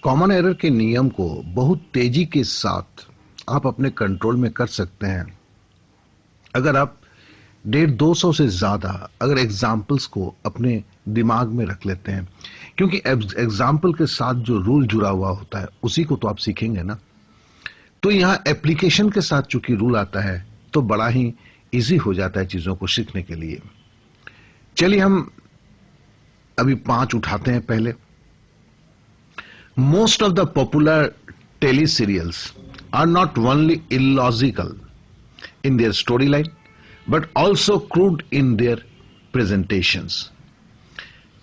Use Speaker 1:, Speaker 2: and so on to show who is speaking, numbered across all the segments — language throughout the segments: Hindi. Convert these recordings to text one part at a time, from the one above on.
Speaker 1: कॉमन एरर के नियम को बहुत तेजी के साथ आप अपने कंट्रोल में कर सकते हैं अगर आप 150-200 से ज्यादा अगर एग्जाम्पल्स को अपने दिमाग में रख लेते हैं, क्योंकि एग्जाम्पल के साथ जो रूल जुड़ा हुआ होता है उसी को तो आप सीखेंगे ना। तो यहां एप्लीकेशन के साथ चूंकि रूल आता है तो बड़ा ही इजी हो जाता है चीजों को सीखने के लिए। चलिए हम अभी 5 उठाते हैं। पहले, most of the popular tele serials are not only illogical in their storyline but also crude in their presentations।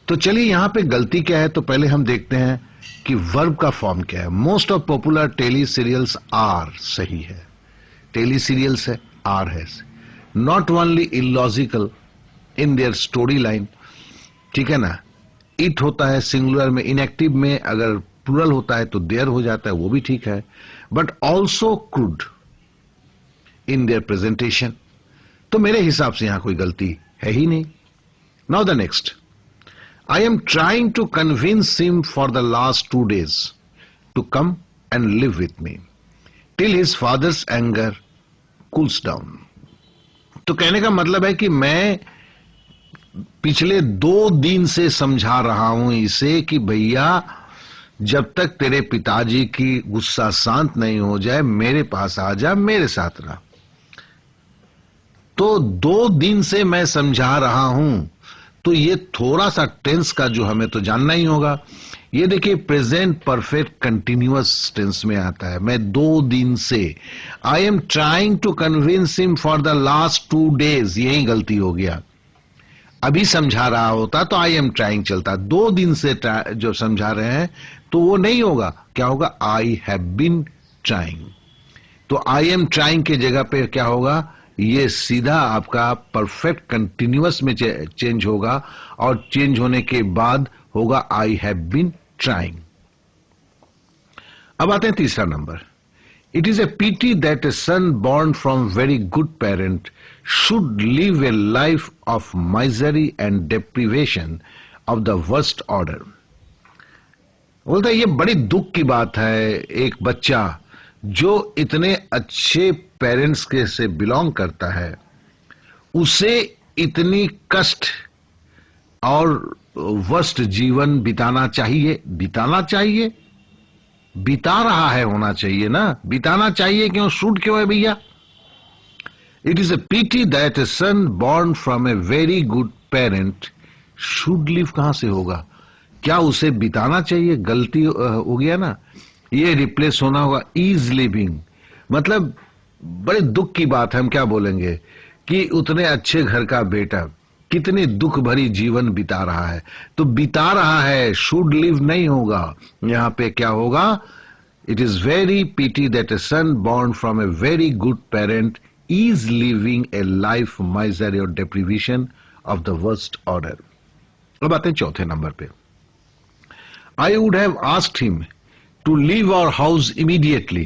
Speaker 1: तो चलिए यहां पे गलती क्या है, तो पहले हम देखते हैं कि वर्ब का फॉर्म क्या है। Most of popular tele serials are सही है, टेली सीरियल्स है, आर है। Not only illogical in their story line, ठीक है ना। इट होता है सिंगुलर में, इनएक्टिव में अगर प्लूरल होता है तो देयर हो जाता है, वो भी ठीक है। But also crude in their presentation, तो मेरे हिसाब से यहां कोई गलती है ही नहीं। Now the next, I am trying to convince him for the last 2 days to come and live with me till his father's anger cools down. तो कहने का मतलब है कि मैं पिछले 2 दिन से समझा रहा हूं इसे कि भैया जब तक तेरे पिताजी की गुस्सा शांत नहीं हो जाए मेरे पास आ जा, मेरे साथ रहा। तो 2 दिन से मैं समझा रहा हूं, तो ये थोड़ा सा टेंस का जो हमें तो जानना ही होगा। ये देखिए प्रेजेंट परफेक्ट कंटिन्यूअस टेंस में आता है। मैं 2 दिन से, I am trying to convince him for the last 2 days, यही गलती हो गया। अभी समझा रहा होता तो आई एम ट्राइंग चलता, 2 दिन से जो समझा रहे हैं तो वो नहीं होगा। क्या होगा, आई हैव बीन ट्राइंग। तो आई एम ट्राइंग के जगह पे क्या होगा, ये सीधा आपका परफेक्ट कंटिन्यूअस में चेंज होगा, और चेंज होने के बाद होगा आई हैव बीन ट्राइंग। अब आते हैं तीसरा number. It is a pity that a son born from very good parent should live a life of misery and deprivation of the worst order. बोलता है ये बड़ी दुख की बात है, एक बच्चा जो इतने अच्छे पेरेंट्स के से बिलोंग करता है उसे इतनी कष्ट और वर्स्ट जीवन बिताना चाहिए। बिता रहा है, होना चाहिए ना, बिताना चाहिए क्यों, शुड क्यों है भैया। It is a pity that a son born from a very good parent should live, कहां से होगा, क्या उसे बिताना चाहिए, गलती हो गया ना। ये रिप्लेस होना होगा इज लिविंग। मतलब बड़े दुख की बात है, हम क्या बोलेंगे कि उतने अच्छे घर का बेटा कितनी दुख भरी जीवन बिता रहा है। तो बिता रहा है, शुड लिव नहीं होगा, यहां पे क्या होगा, it is very pity that a son born from a very good parent is living a life misery और deprivation of the worst order. अब आते हैं चौथे नंबर पे। I would have asked him to leave our house immediately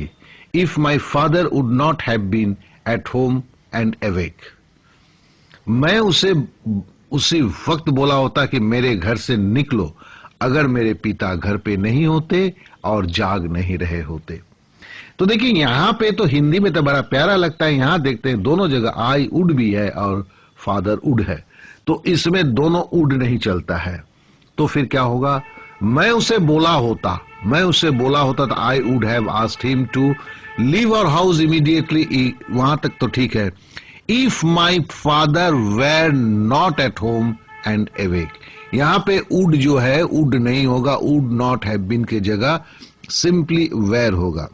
Speaker 1: if my father would not have been at home and awake। मैं उसे उसी वक्त बोला होता कि मेरे घर से निकलो अगर मेरे पिता घर पे नहीं होते और जाग नहीं रहे होते। तो देखिए यहां पे तो हिंदी में तो बड़ा प्यारा लगता है, यहां देखते हैं दोनों जगह आई वुड भी है और फादर वुड है, तो इसमें दोनों वुड नहीं चलता है। तो फिर क्या होगा, मैं उसे बोला होता तो I would have asked him to leave our house immediately, वहां तक तो ठीक है। If my father were not at home and awake, यहां पे वुड जो है वुड नहीं होगा, वुड नॉट हैव बीन के जगह सिंपली वेर होगा।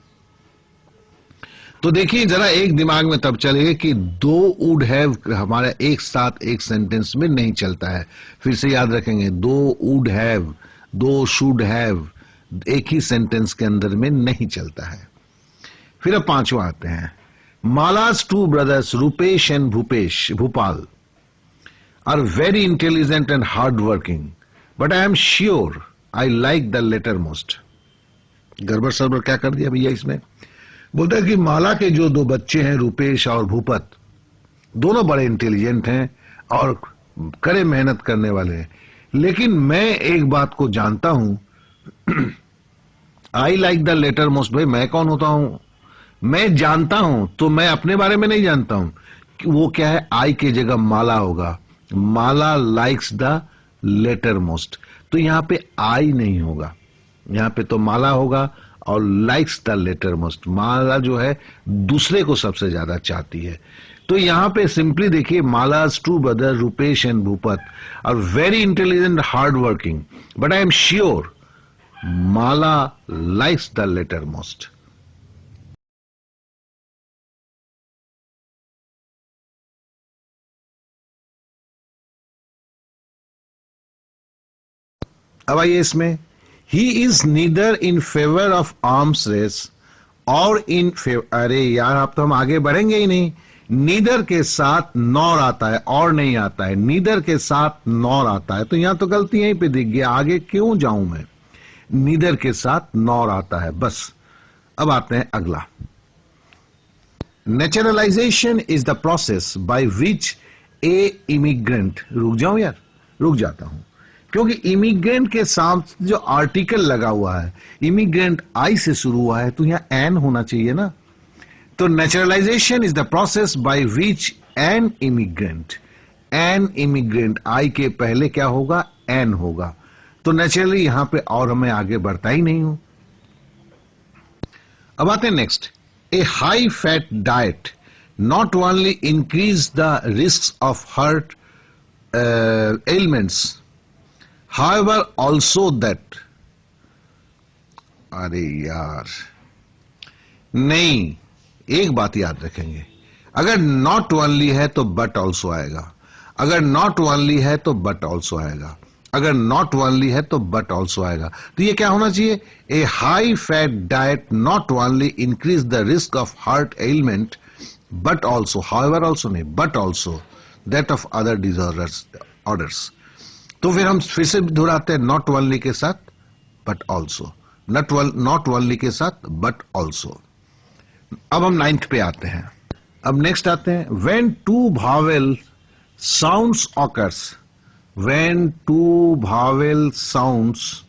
Speaker 1: तो देखिए जरा एक दिमाग में तब चलेगा कि 2 वुड हैव हमारे एक साथ एक सेंटेंस में नहीं चलता है। फिर से याद रखेंगे, 2 वुड हैव, 2 शुड हैव एक ही सेंटेंस के अंदर में नहीं चलता है। फिर अब 5वां आते हैं। माला's 2 brothers Rupesh and Bhupal are very intelligent and hard working but I am sure I like the latter most. गड़बड़ सरबर क्या कर दिया भैया इसमें। बोलता है कि माला के जो 2 बच्चे हैं रूपेश और भूपत, दोनों बड़े इंटेलिजेंट हैं और कड़े मेहनत करने वाले हैं, लेकिन मैं एक बात को जानता हूं I like the latter most. भाई मैं कौन होता हूं? मैं जानता हूं, तो मैं अपने बारे में नहीं जानता हूं। वो क्या है? आई की जगह माला होगा। माला लाइक्स द लेटर मोस्ट, तो यहां पे आई नहीं होगा, यहां पे तो माला होगा और लाइक्स द लेटर मोस्ट। माला जो है दूसरे को सबसे ज्यादा चाहती है। तो यहां पे सिंपली देखिए, Mala's two brother Rupesh and Bhupat are very intelligent, hard working, but I am sure Mala likes the latter most. अब आइए इसमें, he is neither in favour of arms race और इन फेवर, अरे यार आप तो हम आगे बढ़ेंगे ही नहीं। नीदर के साथ नॉर आता है और नहीं आता है, नीदर के साथ नॉर आता है, तो यहां तो गलती यहीं पे दिख गया, आगे क्यों जाऊं मैं? नीदर के साथ नॉर आता है बस। अब आते हैं अगला, naturalisation is the process by which A immigrant, रुक जाऊं यार, रुक जाता हूं, क्योंकि इमिग्रेंट के साथ जो आर्टिकल लगा हुआ है, इमिग्रेंट आई से शुरू हुआ है, तो यहां एन होना चाहिए ना। तो naturalisation is the process by which an immigrant, I के पहले क्या होगा? एन होगा, तो नेचुरली यहां पे और हमें आगे बढ़ता ही नहीं हूं। अब आते हैं next, A high fat diet not only increase the risk of heart elements, however also that, अरे यार नहीं, एक बात याद रखेंगे, अगर नॉट ओनली है तो बट ऑल्सो आएगा, अगर नॉट ओनली है तो बट ऑल्सो आएगा, अगर नॉट ओनली है तो बट ऑल्सो आएगा। तो ये क्या होना चाहिए? A high fat diet not only increase the risk of heart ailment but also, however also नहीं, but also that of other disorders. तो फिर हम फिर से दोहराते हैं, नॉट ओनली के साथ बट ऑल्सो, नॉट ओनली के साथ बट ऑल्सो। अब हम 9th पे आते हैं। अब नेक्स्ट आते हैं, when two vowel sounds occurs, when two vowel sounds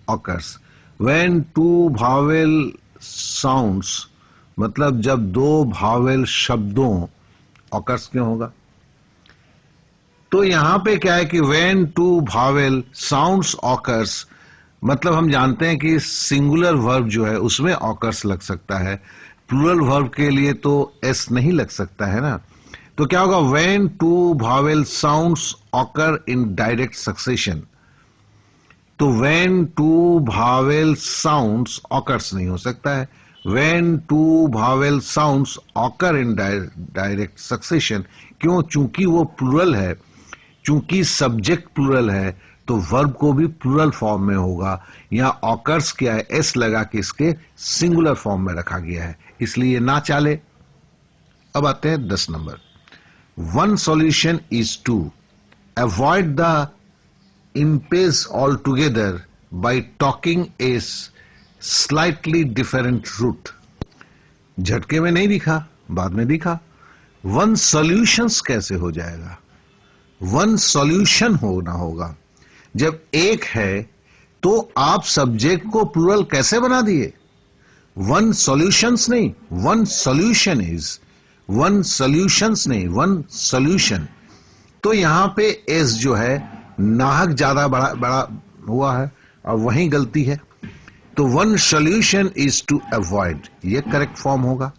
Speaker 1: occurs, when two vowel sounds मतलब जब दो भावेल शब्दों, ऑकर्स क्यों होगा? तो यहां पे क्या है कि when two vowel sounds occurs, मतलब हम जानते हैं कि सिंगुलर वर्ब जो है उसमें ऑकर्स लग सकता है, प्लूरल वर्ब के लिए तो एस नहीं लग सकता है ना। तो क्या होगा? When two vowel sounds occur in direct succession, तो when two vowel sounds occurs नहीं हो सकता है, when two vowel sounds occur in direct succession. क्यों? चूंकि वो प्लूरल है, चूंकि सब्जेक्ट प्लूरल है तो वर्ब को भी प्लूरल फॉर्म में होगा। यहां ऑकर्स क्या है? एस लगा के इसके सिंगुलर फॉर्म में रखा गया है, इसलिए ना चाले। अब आते हैं 10 नंबर, one solution is to avoid the impasse altogether by talking a slightly different route. झटके में नहीं दिखा, बाद में दिखा। वन सॉल्यूशंस कैसे हो जाएगा? वन सॉल्यूशन होना होगा। जब एक है तो आप सब्जेक्ट को प्लूरल कैसे बना दिए? वन सॉल्यूशंस नहीं, one solution is, one solutions नहीं, वन सॉल्यूशन। तो यहां पे एस जो है नाहक ज्यादा बड़ा हुआ है और वहीं गलती है, तो one solution is to avoid, ये करेक्ट फॉर्म होगा।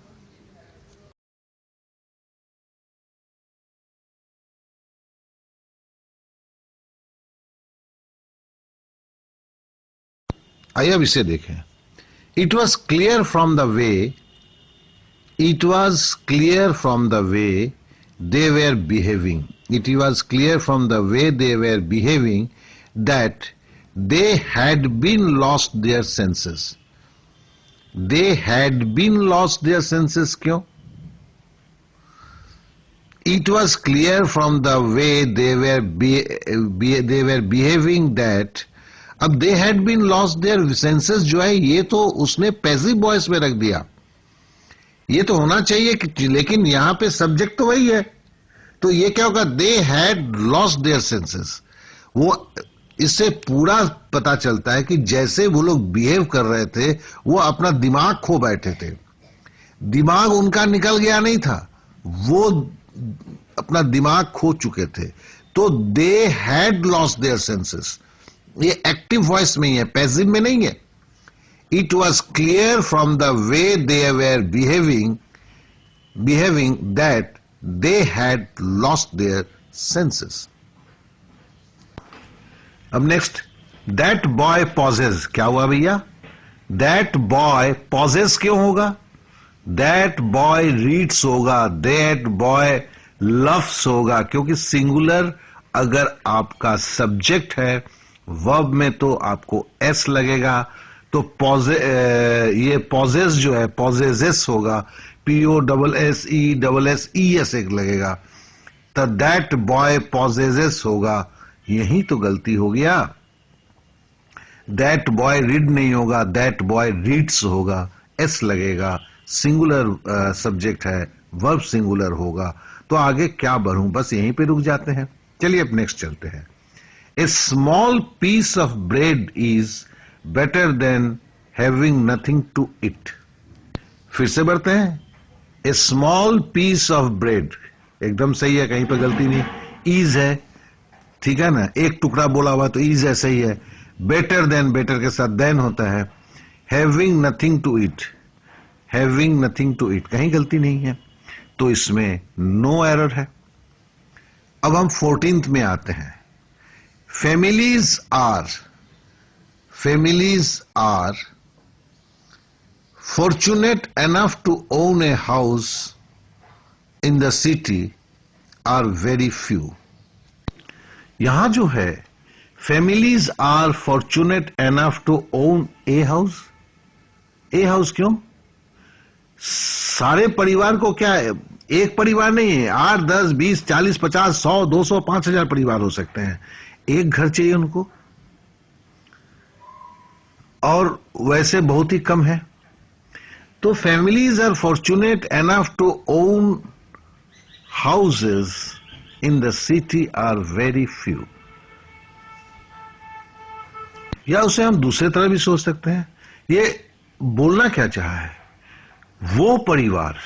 Speaker 1: आइए अब इसे देखें। It was clear from the way, it was clear from the way they were behaving, it was clear from the way they were behaving that they had been lost their senses. They had been lost their senses क्यों? It was clear from the way they were behaving that, अब they had been lost their senses जो है ये तो उसने पैसिव वॉइस में रख दिया, ये तो होना चाहिए कि, लेकिन यहां पे सब्जेक्ट तो वही है, तो ये क्या होगा? They had lost their senses. वो इससे पूरा पता चलता है कि जैसे वो लोग बिहेव कर रहे थे, वो अपना दिमाग खो बैठे थे। दिमाग उनका निकल गया नहीं था, वो अपना दिमाग खो चुके थे। तो they had lost their senses. ये एक्टिव वॉइस में ही है, पैसिव में नहीं है। It was clear from the way they were behaving that they had lost their senses. अब नेक्स्ट, दैट बॉय पॉजेज। क्या हुआ भैया? दैट बॉय पॉजेज क्यों होगा? दैट बॉय रीड्स होगा, दैट बॉय लव्स होगा, क्योंकि सिंगुलर अगर आपका सब्जेक्ट है, वर्ब में तो आपको एस लगेगा। तो ये पॉजेस जो है पॉजेजेस होगा, POSSESS एक लगेगा, तो दैट बॉय पॉजेजेस होगा। यही तो गलती हो गया। दैट बॉय रीड नहीं होगा, दैट बॉय रीड्स होगा, एस लगेगा। सिंगुलर सब्जेक्ट है, वर्ब सिंगुलर होगा। तो आगे क्या बढ़ूं, बस यहीं पे रुक जाते हैं। चलिए अब नेक्स्ट चलते हैं। A small piece of bread is better than having nothing to eat. फिर से बढ़ते हैं। A small piece of bread, एकदम सही है, कहीं पर गलती नहीं। इज है, ठीक है ना, एक टुकड़ा बोला हुआ तो इज है, सही है। बेटर देन, बेटर के साथ देन होता है। Having nothing to it, having nothing to it, कहीं गलती नहीं है, तो इसमें नो एरर है। अब हम 14th में आते हैं। Families are fortunate enough to own a house in the city are very few. यहां जो है families are fortunate enough to own a house. A house क्यों? सारे परिवार को क्या है, एक परिवार नहीं है, 8, 10, 20, 40, 50, 100, 200, 5000 परिवार हो सकते हैं। एक घर चाहिए उनको, और वैसे बहुत ही कम है। तो families are fortunate enough to own houses in the city are very few. या उसे हम दूसरे तरह भी सोच सकते हैं। ये बोलना क्या चाहा है, वो परिवार,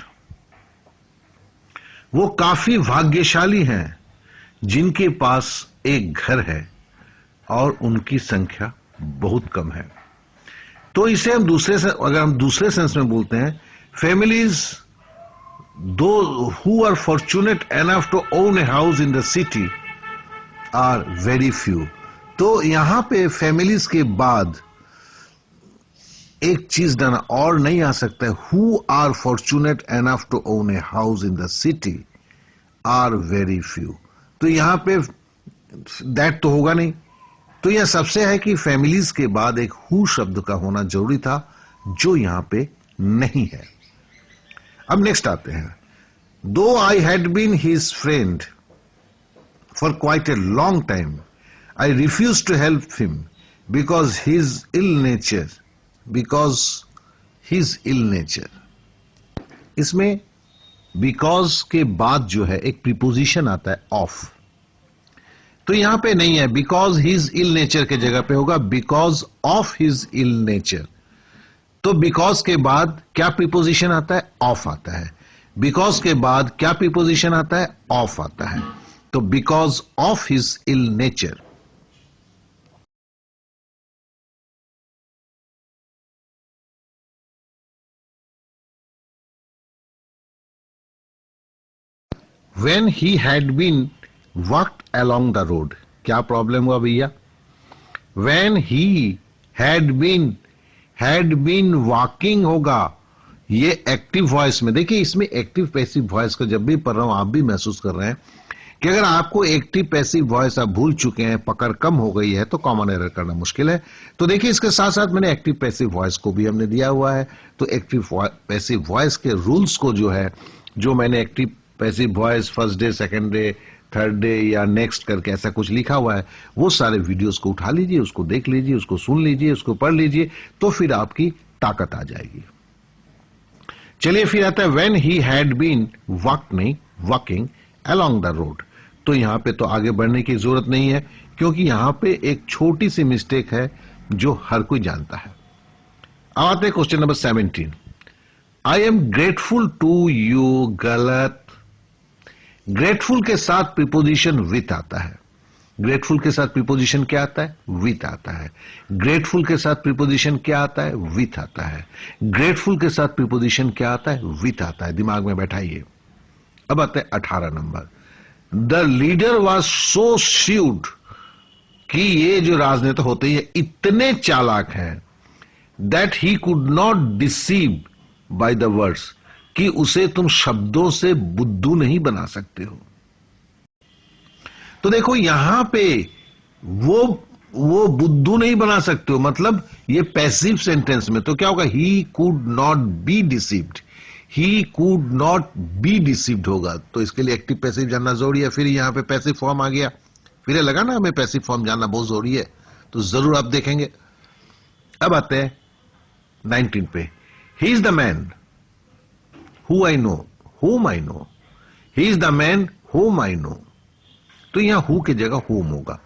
Speaker 1: वो काफी भाग्यशाली हैं जिनके पास एक घर है और उनकी संख्या बहुत कम है। तो इसे हम अगर हम दूसरे सेंस में बोलते हैं, फैमिलीज दो who are fortunate enough to own a house in the city are very few. तो यहां पे फैमिलीज के बाद एक चीज डालना और नहीं आ सकता है, who are fortunate enough to own a house in the city are very few. तो यहां पे दैट तो होगा नहीं, तो यह सबसे है कि फैमिलीज के बाद एक हु शब्द का होना जरूरी था, जो यहां पे नहीं है। अब नेक्स्ट आते हैं। Though I had been his friend for quite a long time, I refuse to help him because his ill nature, because his ill nature. इसमें बिकॉज के बाद जो है एक प्रीपोजिशन आता है ऑफ, तो यहां पे नहीं है। बिकॉज हिज इल नेचर के जगह पे होगा because of his ill nature. तो बिकॉज के बाद क्या प्रीपोजिशन आता है? ऑफ आता है। बिकॉज के बाद क्या प्रीपोजिशन आता है? ऑफ आता है। तो because of his ill nature. When he had been walked along the road, क्या प्रॉब्लम हुआ भैया? When he had been walking होगा, ये एक्टिव वॉइस में। देखिए इसमें एक्टिव पैसिव वॉइस का जब भी पढ़ रहा हूं आप भी महसूस कर रहे हैं कि अगर आपको एक्टिव पैसिव वॉइस आप भूल चुके हैं, पकड़ कम हो गई है, तो कॉमन एरर करना मुश्किल है। तो देखिए इसके साथ साथ मैंने एक्टिव पैसिव वॉइस को भी हमने दिया हुआ है। तो एक्टिव पैसिव वॉइस के रूल्स को जो है, जो मैंने active passive voice first day, second day, third day या नेक्स्ट करके ऐसा कुछ लिखा हुआ है, वो सारे वीडियोस को उठा लीजिए, उसको देख लीजिए, उसको सुन लीजिए, उसको पढ़ लीजिए, तो फिर आपकी ताकत आ जाएगी। चलिए फिर आता है when he had been walking along the road. तो यहां पे तो आगे बढ़ने की जरूरत नहीं है, क्योंकि यहां पे एक छोटी सी मिस्टेक है जो हर कोई जानता है। अब आते हैं question number 17। I am grateful to you, गलत। ग्रेटफुल के साथ प्रीपोजिशन विथ आता है। ग्रेटफुल के साथ प्रीपोजिशन क्या आता है? विथ आता है। ग्रेटफुल के साथ प्रीपोजिशन क्या आता है? विथ आता है। ग्रेटफुल के साथ प्रीपोजिशन क्या आता है? विथ आता है। दिमाग में बैठाइए। अब आते हैं 18 नंबर। The leader was so shrewd, कि ये जो राजनेता होते हैं इतने चालाक हैं, that he could not deceive by the words, कि उसे तुम शब्दों से बुद्धू नहीं बना सकते हो। तो देखो यहां पे वो बुद्धू नहीं बना सकते हो, मतलब ये पैसिव सेंटेंस में तो क्या होगा? ही could not B deceived. He could not B deceived होगा, तो इसके लिए एक्टिव पैसिव जानना जरूरी है। फिर यहां पे पैसिव फॉर्म आ गया, फिर लगा ना हमें पैसिव फॉर्म जानना बहुत जरूरी है, तो जरूर आप देखेंगे। अब आते हैं 19 पे। ही is the man who I know, home I no. He is the man whom I no, तो यहां हु की जगह होम होगा।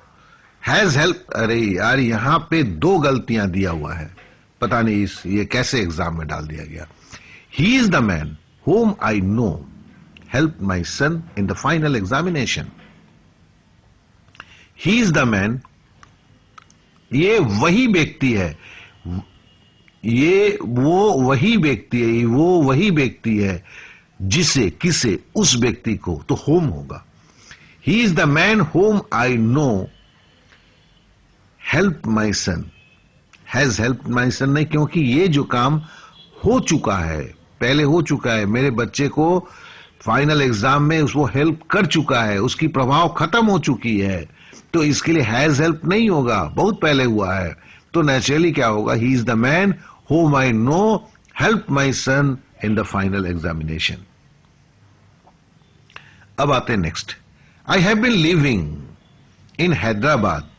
Speaker 1: हैज हेल्प, अरे यार यहां पे दो गलतियां दिया हुआ है, पता नहीं ये कैसे एग्जाम में डाल दिया गया। He is the man whom I know help my son in the final examination. He is the man, ये वही व्यक्ति है, ये वो वही व्यक्ति है, वो वही व्यक्ति है जिसे, किसे, उस व्यक्ति को, तो होम होगा। He is the man whom I know help my son. Has help my son नहीं, क्योंकि ये जो काम हो चुका है, पहले हो चुका है, मेरे बच्चे को फाइनल एग्जाम में वो हेल्प कर चुका है, उसकी प्रभाव खत्म हो चुकी है, तो इसके लिए हैज हेल्प नहीं होगा, बहुत पहले हुआ है। तो नेचुरली क्या होगा? He is the man whom I know help my son in the final examination. अब आते हैं next. I have been living in Hyderabad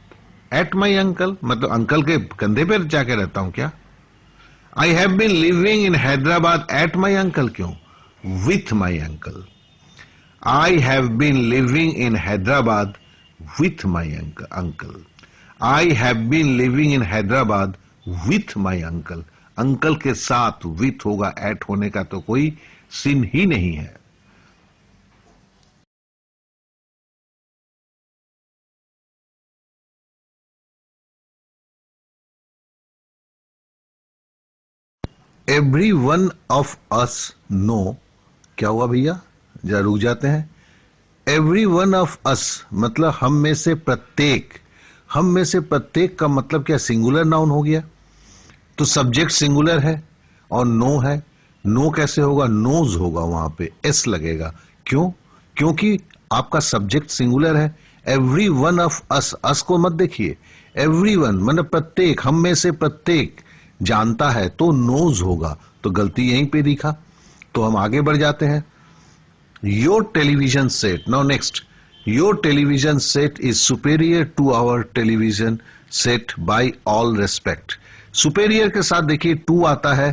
Speaker 1: at my uncle, मतलब अंकल के कंधे पर जाके रहता हूं क्या? I have been living in Hyderabad at my uncle, क्यों? With my uncle. I have been living in Hyderabad with my uncle. I have been living in Hyderabad with my uncle. Uncle के साथ विथ होगा, एट होने का तो कोई सीन ही नहीं है। Every one of us know, क्या हुआ भैया? जरा रुक जाते हैं। एवरी वन ऑफ अस मतलब हम में से प्रत्येक। हम में से प्रत्येक का मतलब क्या? सिंगुलर नाउन हो गया, तो सब्जेक्ट सिंगुलर है और नो है। नो कैसे होगा? नोज होगा, वहां पे एस लगेगा। क्यों? क्योंकि आपका सब्जेक्ट सिंगुलर है। एवरी वन ऑफ अस, अस को मत देखिए, एवरी वन मतलब प्रत्येक, हम में से प्रत्येक जानता है, तो नोज होगा, तो गलती यहीं पे दिखा। तो हम आगे बढ़ जाते हैं। Your television set, now next. Your television set is superior to our television set by all respect. Superior के साथ देखिए टू आता है,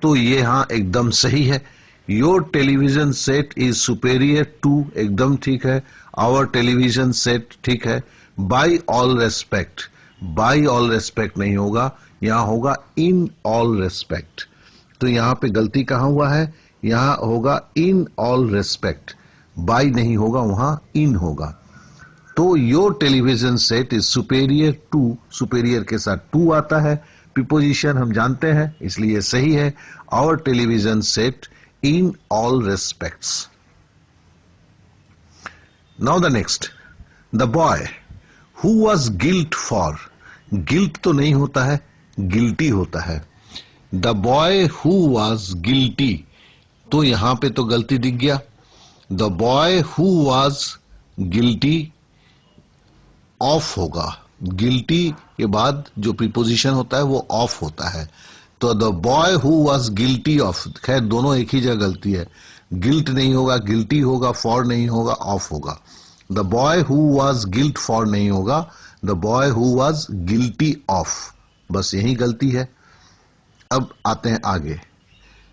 Speaker 1: तो ये यहां एकदम सही है। Your television set is superior to, एकदम ठीक है। आवर टेलीविजन सेट ठीक है। By all respect, by all respect नहीं होगा, यहां होगा इन ऑल रेस्पेक्ट। तो यहां पे गलती कहां हुआ है? यहां होगा इन ऑल रेस्पेक्ट, बाय नहीं होगा, वहां इन होगा। तो your television set is superior to, superior के साथ टू आता है, प्रीपोजिशन हम जानते हैं, इसलिए सही है। Our television set in all respects. Now the next. The boy who was guilt for, guilt तो नहीं होता है, गिल्टी होता है। The boy who was guilty, तो यहां पे तो गलती दिख गया। The boy who was guilty of होगा, गिल्टी के बाद जो प्रीपोजिशन होता है वो ऑफ होता है। तो the boy who was guilty of, खैर दोनों एक ही जगह गलती है, गिल्ट नहीं होगा, गिल्टी होगा, फॉर नहीं होगा, ऑफ होगा। The boy who was guilt for नहीं होगा, the boy who was guilty of, बस यही गलती है। अब आते हैं आगे।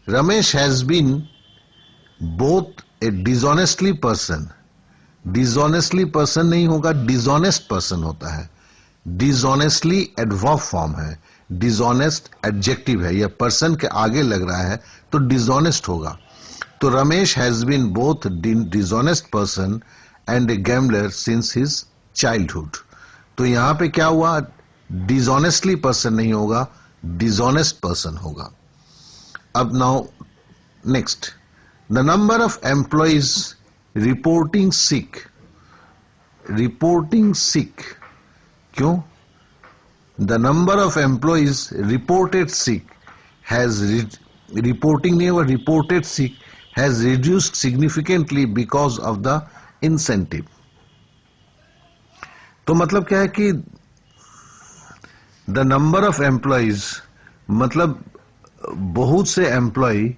Speaker 1: Ramesh has been both a dishonestly person, dishonestly person नहीं होगा, डिसऑनेस्ट पर्सन होता है। डिसऑनेस्टली एडवर्ब फॉर्म है, डिसऑनेस्ट एडजेक्टिव है, यह पर्सन के आगे लग रहा है तो डिसऑनेस्ट होगा। तो Ramesh has been both dishonest person and a gambler since his childhood. तो यहां पे क्या हुआ, डिसऑनेस्टली पर्सन नहीं होगा, डिसऑनेस्ट पर्सन होगा। अब now next, the number of employees reporting sick. Reporting sick क्यों? The number of employees reported sick has, reporting नहीं होगा, reported sick has reduced significantly because of the incentive. तो मतलब क्या है कि द नंबर ऑफ एम्प्लॉइज मतलब बहुत से एम्प्लॉय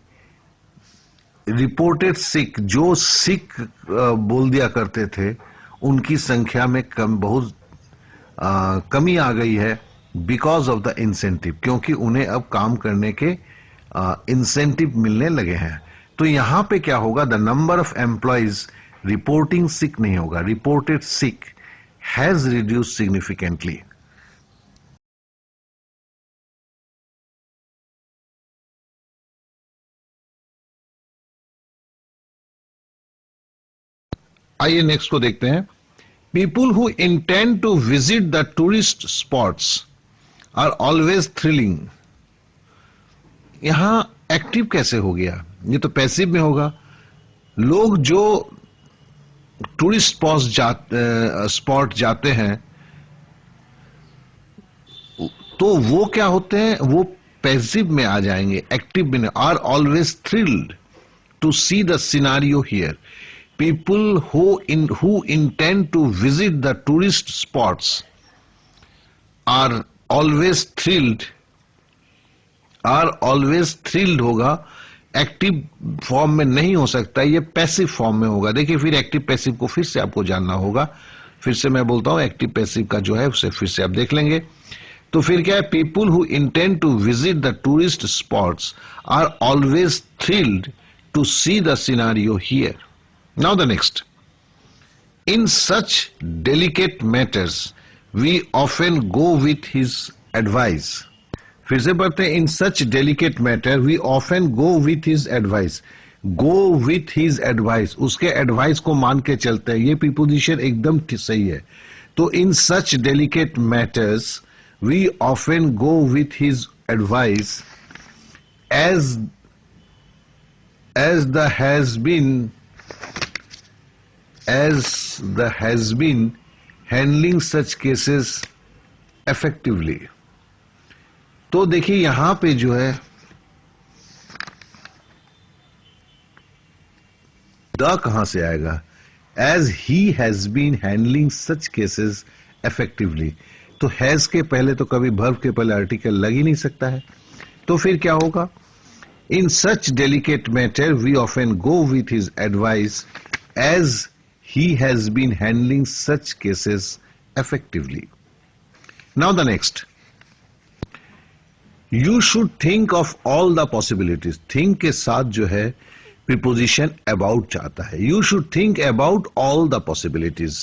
Speaker 1: रिपोर्टेड सिक, जो सिक बोल दिया करते थे उनकी संख्या में बहुत कमी आ गई है, बिकॉज ऑफ द इंसेंटिव, क्योंकि उन्हें अब काम करने के इंसेंटिव मिलने लगे हैं। तो यहां पे क्या होगा, the number of employees reporting sick नहीं होगा, reported sick has reduced significantly. आइए नेक्स्ट को देखते हैं। People who intend to visit the tourist spots are always thrilling. यहां एक्टिव कैसे हो गया, ये तो पैसिव में होगा। लोग जो टूरिस्ट स्पॉट जाते हैं तो वो क्या होते हैं, वो पैसिव में आ जाएंगे, एक्टिव में। Are always thrilled to see the scenario here. People who intend to visit the tourist spots are always thrilled होगा, एक्टिव फॉर्म में नहीं हो सकता, ये पैसिव फॉर्म में होगा। देखिए फिर एक्टिव पैसिव को फिर से आपको जानना होगा, फिर से मैं बोलता हूं एक्टिव पैसिव का जो है उसे फिर से आप देख लेंगे। तो फिर क्या है, people who intend to visit the tourist spots are always thrilled to see the scenario here. Now the next. In such delicate matters, we often go with his advice. फिर से पढ़ते हैं, in such delicate matter, we often go with his advice. Go with his advice. उसके एडवाइस को मान के चलते हैं, ये प्रीपोजिशन एकदम सही है। तो in such delicate matters, we often go with his advice as the has been handling such cases effectively। तो देखिए यहां पे जो है द कहां से आएगा, as he has been handling such cases effectively। तो हैज के पहले तो कभी वर्ब के पहले आर्टिकल लग ही नहीं सकता है। तो फिर क्या होगा, in such delicate matter we often go with his advice as he has been handling such cases effectively। Now the next, you should think of all the possibilities। think के साथ जो है preposition about जाता है, you should think about all the possibilities।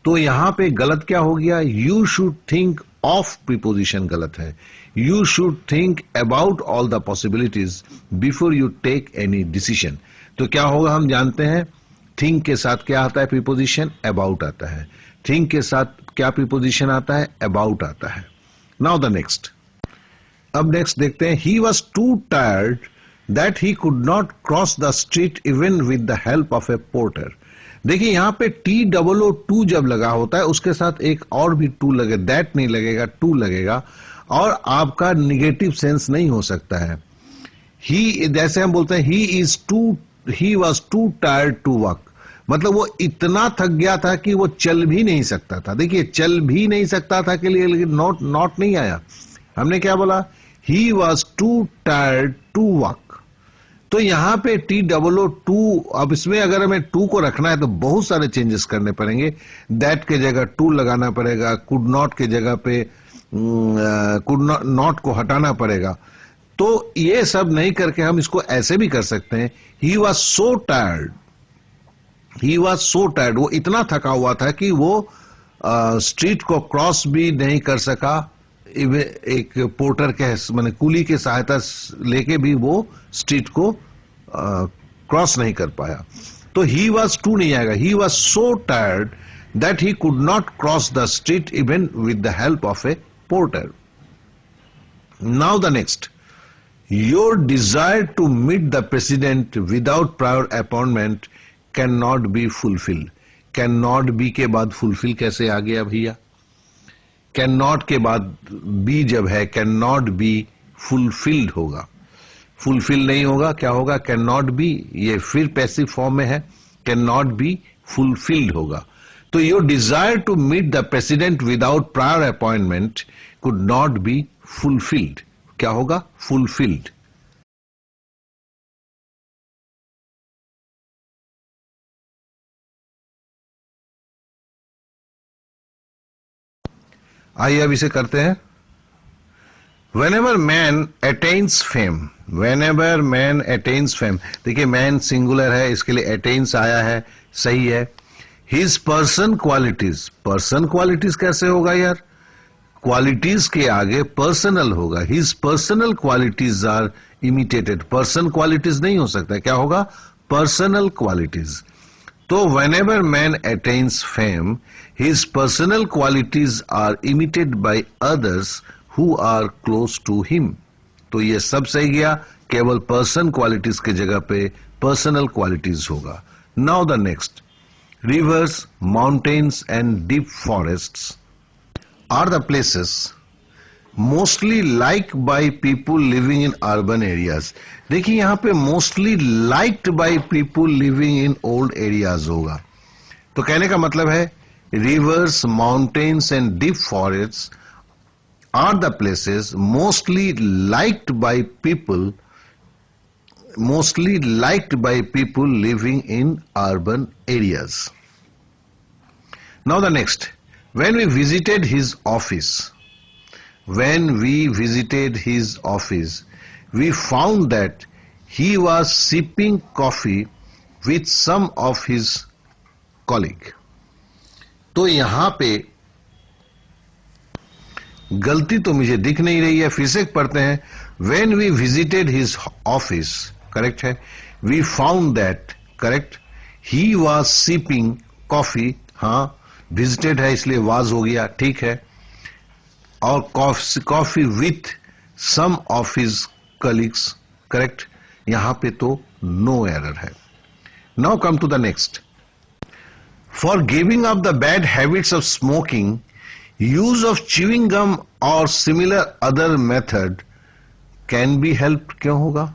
Speaker 1: तो यहां पे गलत क्या हो गया, you should think of preposition गलत है, you should think about all the possibilities before you take any decision। तो क्या होगा, हम जानते हैं थिंक के साथ क्या आता है प्रीपोजिशन, अबाउट आता है। थिंक के साथ क्या प्रीपोजिशन आता है, अबाउट आता है। नाउ द नेक्स्ट, अब नेक्स्ट देखते हैं, he was too tired that he could not cross the street even with the help of a porter. देखिए यहां पे TOO जब लगा होता है उसके साथ एक और भी टू लगे, दैट नहीं लगेगा, टू लगेगा, और आपका निगेटिव सेंस नहीं हो सकता है। ही, जैसे हम बोलते हैं he was too tired to walk, मतलब वो इतना थक गया था कि वो चल भी नहीं सकता था। देखिए चल भी नहीं सकता था के लिए लेकिन नॉट नहीं आया, हमने क्या बोला, he was too tired to walk. तो यहां पे TOO, अब इसमें अगर हमें टू को रखना है तो बहुत सारे चेंजेस करने पड़ेंगे। दैट के जगह टू लगाना पड़ेगा, कुड नॉट के जगह पे कुड नॉट को हटाना पड़ेगा। तो ये सब नहीं करके हम इसको ऐसे भी कर सकते हैं, he was so tired he was so tired, वो इतना थका हुआ था कि वो स्ट्रीट को क्रॉस भी नहीं कर सका, एक पोर्टर के माने कुली के सहायता लेके भी वो स्ट्रीट को क्रॉस नहीं कर पाया। तो ही वॉज टू नहीं आएगा, he was so tired that he could not cross the street even with the help of a porter. Now the next, your desire to meet the president without prior appointment can not be fulfilled. Can not be के बाद फुलफिल कैसे आ गया भैया? कैन नॉट के बाद बी जब है, कैन नॉट बी फुलफिल्ड होगा, फुलफिल नहीं होगा, क्या होगा? कैन नॉट बी, ये फिर पैसिव फॉर्म में है, कैन नॉट बी फुलफिल्ड होगा। तो your desire to meet the president without prior appointment could not be fulfilled, क्या होगा? फुलफिल्ड। आइए अब इसे करते हैं। Whenever man attains fame, whenever man attains fame, देखिए man सिंगुलर है, इसके लिए attains आया है, सही है। His person qualities, person qualities कैसे होगा यार? क्वालिटीज के आगे पर्सनल होगा। His personal qualities are imitated, person qualities नहीं हो सकता, क्या होगा? personal qualities। तो whenever man attains fame, his personal qualities are imitated by others who are close to him। तो ये सब सही गया, केवल पर्सन क्वालिटीज के जगह पे पर्सनल क्वालिटीज होगा। Now the next, rivers, mountains and deep forests are the places mostly like by people living in urban areas. देखिए यहां पे mostly liked by people living in old areas होगा। तो कहने का मतलब है rivers, mountains and deep forest are the places mostly liked by people living in urban areas. Now the next, when we visited his office, we found that he was sipping coffee with some of his colleague। तो यहां पे गलती तो मुझे दिख नहीं रही है, फिर से पढ़ते हैं। When we visited his office, correct है, we found that, correct, he was sipping coffee, हाँ visited है इसलिए was हो गया, ठीक है, और coffee with some of his colleagues, correct, यहां पे तो no error है। Now come to the next, for giving up the bad habits of smoking, use of chewing gum or similar other method can be helped, क्यों होगा?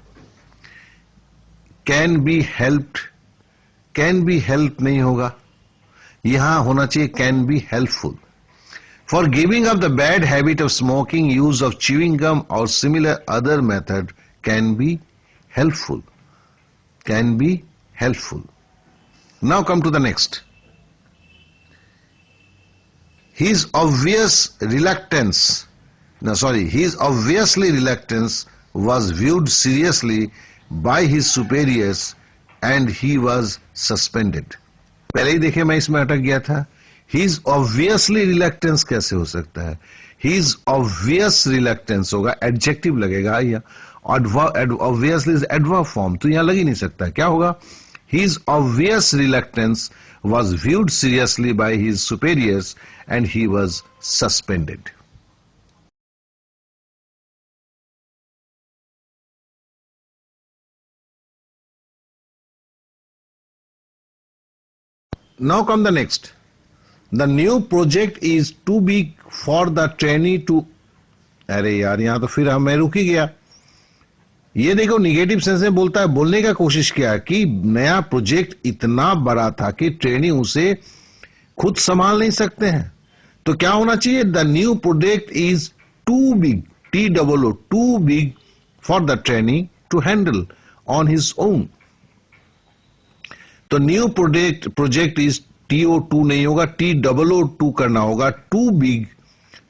Speaker 1: can be helped नहीं होगा, यहां होना चाहिए can be helpful। for giving up the bad habit of smoking, use of chewing gum or similar other method can be helpful, can be helpful। now come to the next, his obviously reluctance was viewed seriously by his superiors and he was suspended। पहले ही देखिए मैं इसमें अटक गया था। his obviously reluctance कैसे हो सकता है? his obvious reluctance होगा, एडजेक्टिव लगेगा, या obviously is adverb form, तो यहां लग ही नहीं सकता, क्या होगा? his obvious reluctance was viewed seriously by his superiors and he was suspended। now come the next, the new project is too big for the trainee to, अरे यार यहां तो फिर मैं रुक ही गया। ये देखो निगेटिव सेंस में बोलता है, बोलने का कोशिश किया कि नया प्रोजेक्ट इतना बड़ा था कि ट्रेनी उसे खुद संभाल नहीं सकते हैं। तो क्या होना चाहिए? The new project is too big, TOO, too big for the trainee to handle on his own. तो न्यू प्रोजेक्ट इज TO2 नहीं होगा, TOO करना होगा, too big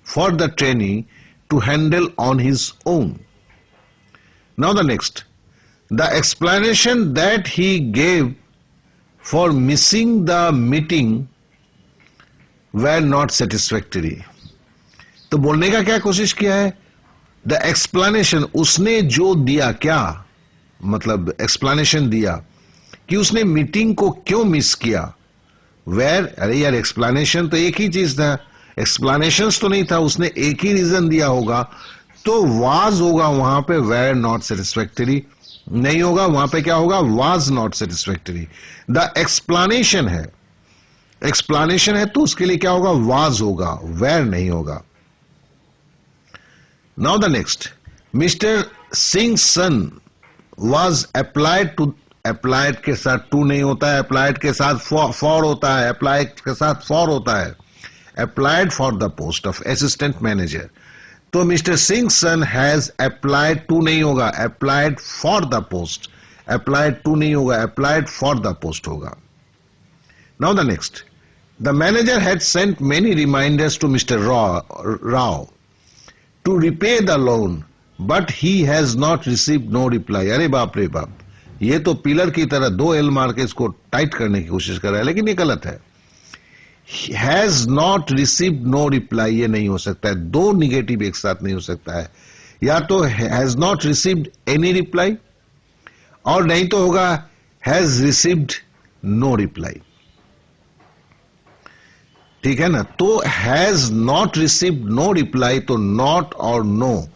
Speaker 1: for the trainee to handle on his own. Now the next, the explanation that he gave for missing the meeting were not satisfactory. तो बोलने का क्या कोशिश किया है? द एक्सप्लेनेशन, उसने जो दिया, क्या मतलब एक्सप्लेनेशन दिया कि उसने मीटिंग को क्यों मिस किया. वेर, अरे यार एक्सप्लेनेशन तो एक ही चीज था, एक्सप्लेनेशन तो नहीं था, उसने एक ही रीजन दिया होगा, तो वाज होगा वहां पे, वेर नॉट सेटिस्फैक्टरी नहीं होगा, वहां पे क्या होगा, was not satisfactory. The explanation है, एक्सप्लेनेशन है तो उसके लिए क्या होगा, वाज होगा, वेर नहीं होगा. Now the next, mister Singh son was applied to, applied के साथ टू नहीं होता है, अप्लाइड के साथ फॉर होता है, अप्लाइड के साथ फॉर होता है. Applied for the post of assistant manager. तो mister Singh son has applied to नहीं होगा, applied for the post, applied to नहीं होगा, अप्लाइड फॉर द पोस्ट होगा. Now the next, the manager had sent many reminders to mister Rao to repay the loan but he has not received no reply. अरे बाप रे बाप, ये तो पिलर की तरह 2 एल मार के इसको टाइट करने की कोशिश कर रहा है, लेकिन ये गलत है. Has not received no reply, ये नहीं हो सकता है, 2 निगेटिव एक साथ नहीं हो सकता है. या तो has not received any reply, और नहीं तो होगा हैज रिसीव्ड नो रिप्लाई. ठीक है ना. तो has not received no reply, तो नॉट और नो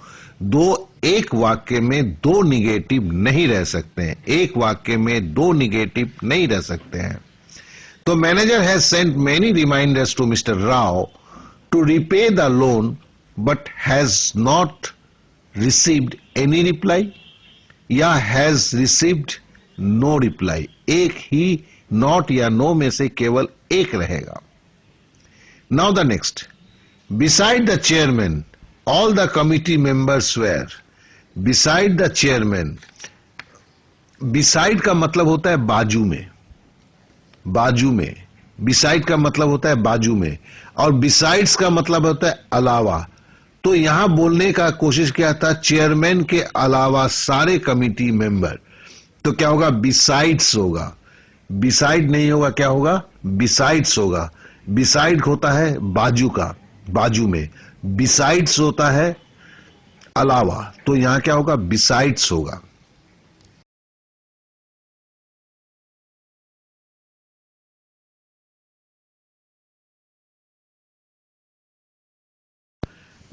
Speaker 1: दो एक वाक्य में 2 निगेटिव नहीं रह सकते हैं, एक वाक्य में 2 निगेटिव नहीं रह सकते हैं. तो manager has sent many reminders to mister Rao to repay the loan but has not received any reply, या हैज रिसीव्ड नो रिप्लाई. एक ही नॉट या नो में से केवल एक रहेगा. Now the next, beside the chairman all the committee members were. Beside the chairman, beside का मतलब होता है बाजू में, बाजू में. beside का मतलब होता है बाजू में, और besides का मतलब होता है अलावा. तो यहां बोलने का कोशिश किया था चेयरमैन के अलावा सारे कमिटी मेंबर. तो क्या होगा, besides होगा, beside नहीं होगा, क्या होगा, besides होगा. beside होता है बाजू का, बाजू में. बिसाइड्स होता है अलावा, तो यहां क्या होगा, बिसाइड्स होगा.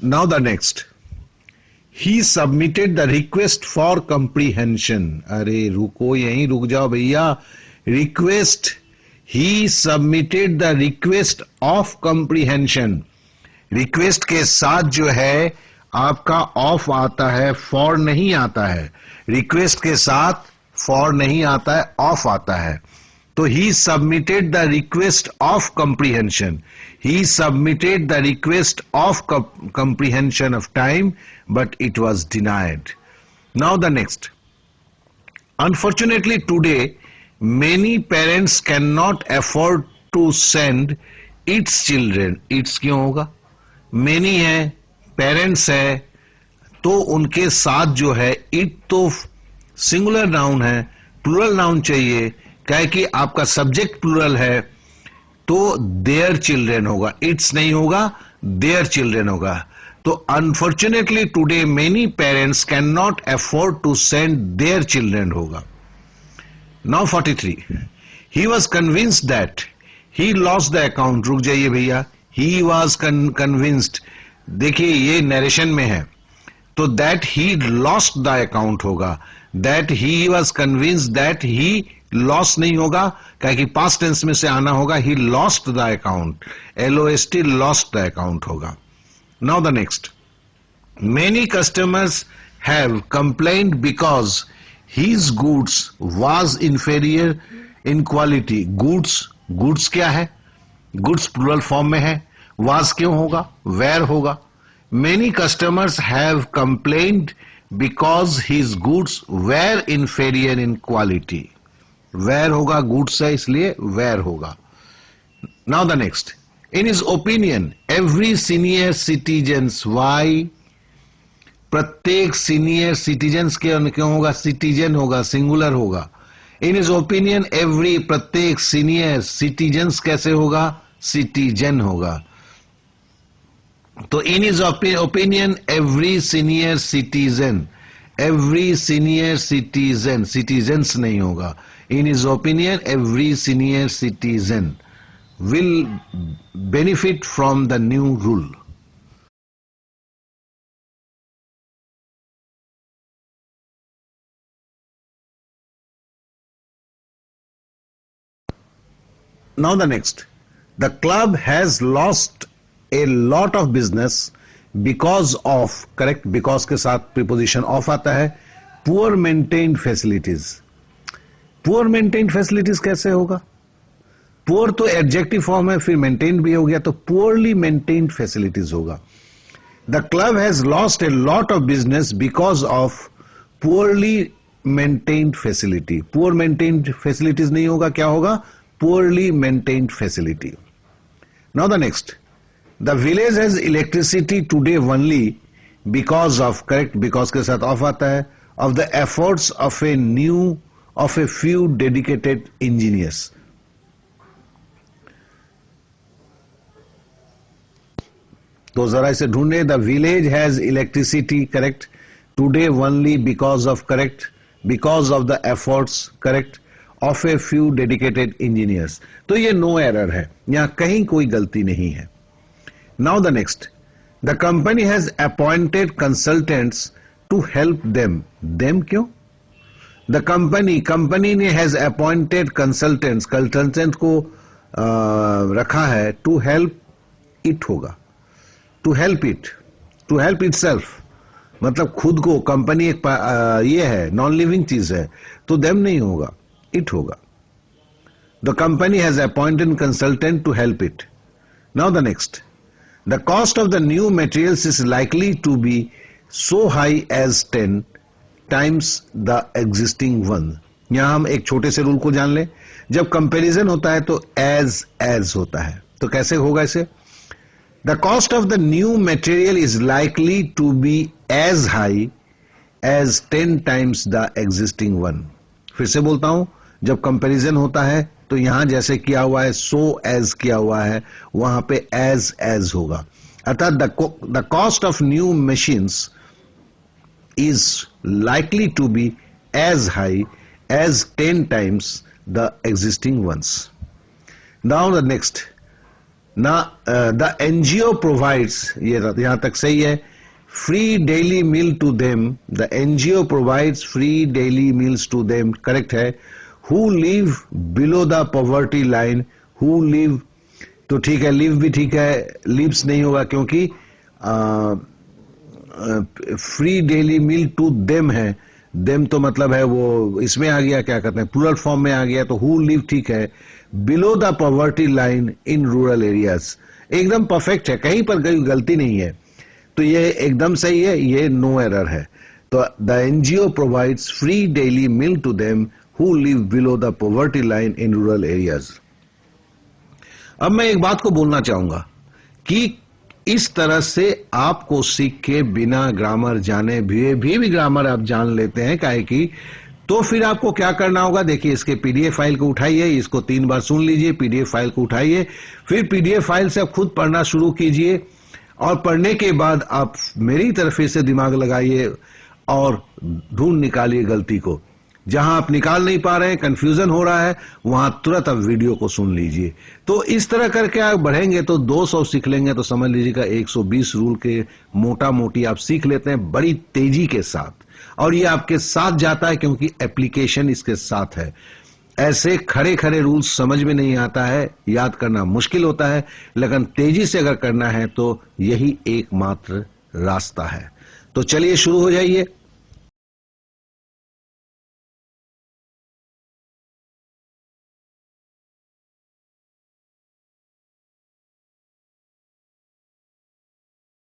Speaker 1: Now the next, he submitted the request for comprehension. अरे रुको, यहीं रुक जाओ भैया. Request, he submitted the request of comprehension. Request के साथ जो है आपका ऑफ आता है, फॉर नहीं आता है. रिक्वेस्ट के साथ फॉर नहीं आता है, ऑफ आता है. तो he submitted the request of comprehension, he submitted the request of comprehension of time but it was denied. Now the next, unfortunately today many parents can not afford to send its children. Its क्यों होगा, मेनी है, पेरेंट्स है, तो उनके साथ जो है इट तो सिंगुलर नाउन है, प्लूरल नाउन चाहिए. क्या है कि आपका सब्जेक्ट प्लूरल है, तो देयर चिल्ड्रेन होगा, इट्स नहीं होगा, देयर चिल्ड्रेन होगा. तो unfortunately today many parents can not afford to send their children होगा. Now 43, he was convinced that he lost the account. रुक जाइए भैया, he was convinced. देखिए ये नरेशन में है, तो that he lost the account होगा. that he was convinced that he lost नहीं होगा, क्योंकि past tense में से आना होगा. he lost the account, lost, lost the account होगा. now the next, many customers have complained because his goods was inferior in quality. goods क्या है, गुड्स प्लूरल फॉर्म में है, वाज क्यों होगा, वेयर होगा. Many customers have complained because his goods were inferior in quality. Were होगा, गुड्स है इसलिए वेयर होगा. Now the next, in his opinion every senior citizens. Why, प्रत्येक सीनियर सिटीजन्स के क्यों होगा, सिटीजन होगा, सिंगुलर होगा. इन हिज ओपिनियन एवरी, प्रत्येक सीनियर सिटीजन्स कैसे होगा, सिटीजन होगा। तो in his opinion every senior citizen, every senior citizen, citizens नहीं होगा। In his opinion every senior citizen will benefit from the new rule. Now the next, the club has lost a lot of business because of, correct, because के साथ preposition of आता है, poor maintained facilities. poor maintained facilities कैसे होगा? पुअर तो एडजेक्टिव फॉर्म है, फिर मेंटेन भी हो गया, तो पुअरली मेंटेन्ड फैसिलिटीज होगा। The club has lost a lot of business because of poorly maintained facility. Poor maintained facilities नहीं होगा, क्या होगा, poorly maintained facility. Now the next, the village has electricity today only because of, correct, because के साथ ऑफ आता है, of the efforts of a few dedicated engineers. तो जरा इसे ढूंढे, the village has electricity, correct, today only because of, correct, because of the efforts, correct, of a few dedicated engineers. तो ये नो एरर है, यहां कहीं कोई गलती नहीं है। Now the next, the company has appointed consultants to help them. Them क्यों? द कंपनी ने हैज अपॉइंटेड कंसल्टेंट्स, कंसल्टेंट को रखा है, टू हेल्प इट होगा, to help it, to help itself, मतलब खुद को, कंपनी एक ये है, नॉन लिविंग चीज है, तो देम नहीं होगा, इट होगा। The company has appointed consultant to help it. Now the next, the cost of the new materials is likely to be so high as 10 times the existing one. यहां हम एक छोटे से रूल को जान लें, जब कंपैरिजन होता है तो एज होता है, तो कैसे होगा इसे, the cost of the new material is likely to be as high as 10 times the existing one। फिर से बोलता हूं, जब कंपैरिजन होता है तो यहां जैसे किया हुआ है, so as किया हुआ है, वहां पे as होगा। अर्थात the cost of new machines is likely to be as high as 10 times the existing ones। Now the next, ना द एनजीओ प्रोवाइड्स, ये यहां तक सही है, free daily meal to them, the NGO provides free daily meals to them, correct है, who live below the poverty line, who live, तो ठीक है, लिव भी ठीक है, लिव्स नहीं होगा क्योंकि free daily meal to them है, देम तो मतलब है वो इसमें आ गया, क्या कहते हैं, प्लूरल फॉर्म में आ गया, तो हु लिव ठीक है, below the poverty line in rural areas, एकदम परफेक्ट है, कहीं पर कोई गलती नहीं है, तो ये एकदम सही है, ये नो एरर है। तो the NGO provides free daily meal to them who live below the poverty line in rural areas. अब मैं एक बात को बोलना चाहूंगा कि इस तरह से आपको सीख के बिना ग्रामर जाने भी ग्रामर आप जान लेते हैं, काहे कि तो फिर आपको क्या करना होगा, देखिए इसके पीडीएफ फाइल को उठाइए, इसको 3 बार सुन लीजिए, पीडीएफ फाइल को उठाइए, फिर पीडीएफ फाइल से आप खुद पढ़ना शुरू कीजिए, और पढ़ने के बाद आप मेरी तरफ से दिमाग लगाइए और ढूंढ निकालिए गलती को। जहां आप निकाल नहीं पा रहे हैं, कंफ्यूजन हो रहा है, वहां तुरंत आप वीडियो को सुन लीजिए। तो इस तरह करके आप बढ़ेंगे तो 200 सीख लेंगे, तो समझ लीजिएगा 120 रूल के मोटा मोटी आप सीख लेते हैं बड़ी तेजी के साथ, और ये आपके साथ जाता है क्योंकि एप्लीकेशन इसके साथ है। ऐसे खड़े खड़े रूल्स समझ में नहीं आता है, याद करना मुश्किल होता है, लेकिन तेजी से अगर करना है तो यही एकमात्र रास्ता है। तो चलिए शुरू हो जाइए।